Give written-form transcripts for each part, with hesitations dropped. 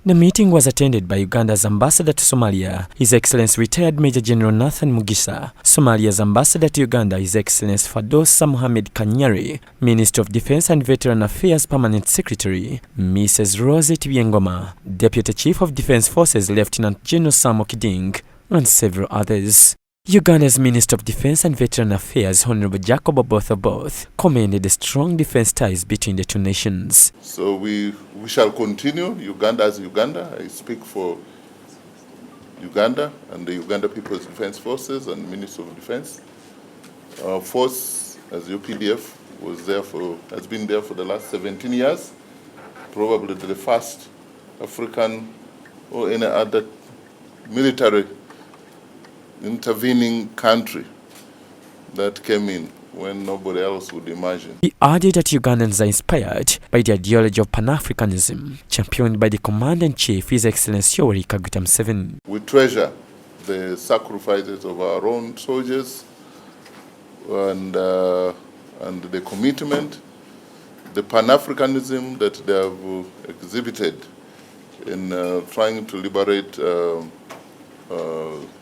The meeting was attended by Uganda's ambassador to Somalia, His Excellency Retired Major General Nathan Mugisha, Somalia's ambassador to Uganda, His Excellency Fadosa Mohamed Kanyari, Minister of Defense and Veteran Affairs Permanent Secretary, Mrs. Rosie Tibiengoma, Deputy Chief of Defense Forces Lieutenant General Sam Okiding, and several others. Uganda's Minister of Defense and Veteran Affairs, Honorable Jacob Oboth Oboth, commended the strong defense ties between the two nations. So we shall continue. Uganda as Uganda. I speak for Uganda and the Uganda People's Defense Forces and Minister of Defense. Our force, as UPDF, has been there for the last 17 years, probably the first African or any other military intervening country that came in when nobody else would imagine. He added that Ugandans are inspired by the ideology of Pan-Africanism, championed by the Commander-in-Chief, His Excellency Yoweri Kaguta Museveni. We treasure the sacrifices of our own soldiers and the commitment, the Pan-Africanism that they have exhibited in trying to liberate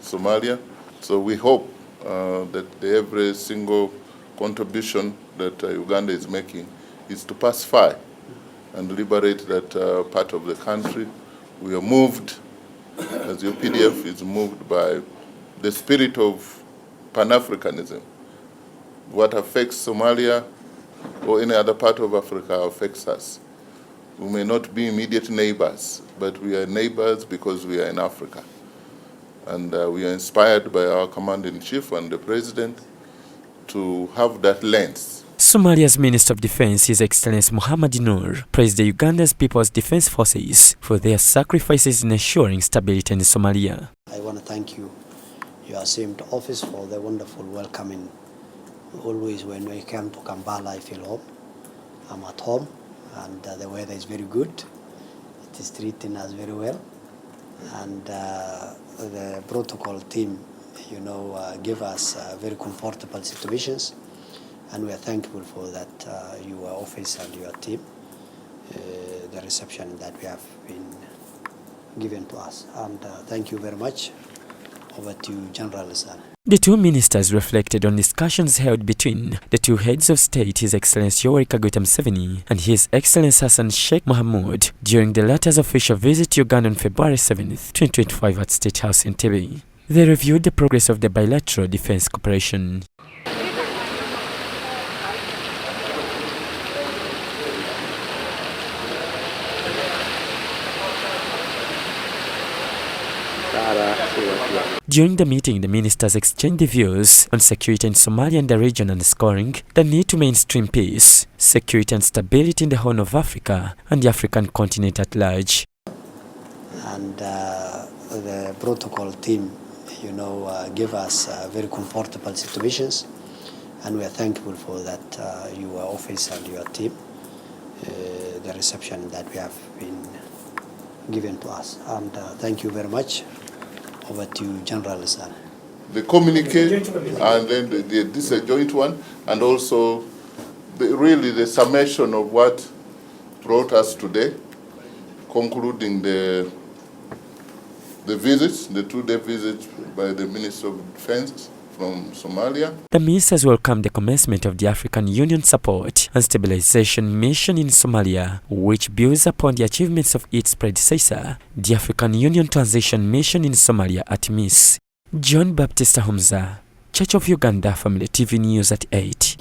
Somalia. So we hope that every single contribution that Uganda is making is to pacify and liberate that part of the country. We are moved, as your PDF is moved by the spirit of Pan-Africanism. What affects Somalia or any other part of Africa affects us. We may not be immediate neighbors, but we are neighbors because we are in Africa. And we are inspired by our Commander-in-Chief and the President to have that lens. Somalia's Minister of Defense, His Excellency Mohamed Nur, praised the Uganda's People's Defense Forces for their sacrifices in ensuring stability in Somalia. I want to thank you, your esteemed office, for the wonderful welcoming. Always when we come to Kampala, I feel home. I'm at home, and the weather is very good. It is treating us very well. And the protocol team, give us very comfortable situations, and we are thankful for that, your office and your team, the reception that we have been given to us. And thank you very much. Over to you, General Hassan. The two ministers reflected on discussions held between the two heads of state, His Excellency Yoweri Kaguta Museveni and His Excellency Hassan Sheikh Mohamud, during the latter's official visit to Uganda on February 7th, 2025 at State House in Entebbe. They reviewed the progress of the bilateral defense cooperation. During the meeting, the ministers exchanged views on security in Somalia and the region, underscoring the need to mainstream peace, security and stability in the Horn of Africa and the African continent at large. And the protocol team, give us very comfortable situations, and we are thankful for that, your office and your team, the reception that we have been given to us. And thank you very much. Over to you, General Hassan. The communiqué, and then this is a joint one, and also really the summation of what brought us today, concluding the visits, the two-day visit by the Minister of Defense from Somalia. The ministers welcomed the commencement of the African Union Support and Stabilization Mission in Somalia, which builds upon the achievements of its predecessor, the African Union Transition Mission in Somalia at MIS. John Baptista Humza, Church of Uganda Family TV News at 8.